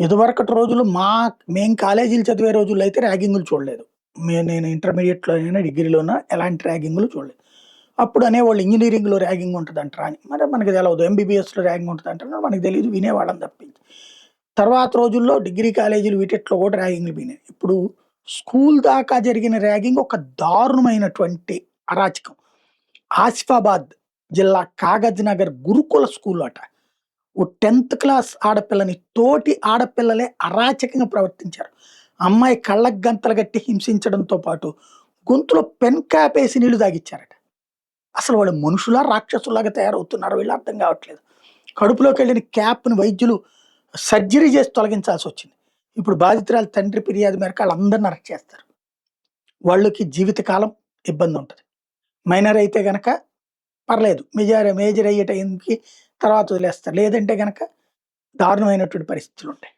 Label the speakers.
Speaker 1: ఇదివరకటి రోజుల్లో మేము కాలేజీలు చదివే రోజుల్లో అయితే ర్యాగింగులు చూడలేదు. నేను ఇంటర్మీడియేట్‌లో అయినా, డిగ్రీలోనా ఎలాంటి ర్యాగింగులు చూడలేదు. అప్పుడు అనేవాళ్ళు ఇంజినీరింగ్‌లో ర్యాగింగ్ ఉంటదంటరా అని. మరి మనకు తెలవదు. ఎంబీబీఎస్‌లో ర్యాగింగ్ ఉంటదంటారా మనకు తెలీదు. వినేవాళ్ళం తప్పించి. తర్వాత రోజుల్లో డిగ్రీ కాలేజీలు వీటిట్లో కూడా ర్యాగింగ్‌లు పోయినాయి. ఇప్పుడు స్కూల్ దాకా జరిగిన ర్యాగింగ్ ఒక దారుణమైనటువంటి అరాచకం. ఆసిఫాబాద్ జిల్లా కాగజ్ నగర్ గురుకుల స్కూల్ అట. ఓ 10థ్ క్లాస్ ఆడపిల్లని తోటి ఆడపిల్లలే అరాచకంగా ప్రవర్తించారు. అమ్మాయి కళ్ళకి గంతలు కట్టి హింసించడంతో పాటు గొంతులో పెన్ క్యాప్ ఏసి నీళ్లు తాగిచ్చారట. అసలు వాళ్ళు మనుషులా? రాక్షసుల్లాగా తయారవుతున్నారో వీళ్ళు అర్థం కావట్లేదు. కడుపులోకెళ్ళిన క్యాప్‌ని వైద్యులు సర్జరీ చేసి తొలగించాల్సొచ్చింది. ఇప్పుడు బాధితురాలు తండ్రి ఫిర్యాదు మేరకు ఆళ్ళందరిని అరెస్ట్ చేస్తారు. వాళ్ళకి జీవితకాలం ఇబ్బందుంటది. మైనర్ అయితే గనక పర్లేదు. మేజర్ అయ్యే టైంకి తర్వాత వదిలేస్తారు. లేదంటే గనక దారుణమైనటువంటి పరిస్థితులుంటాయి.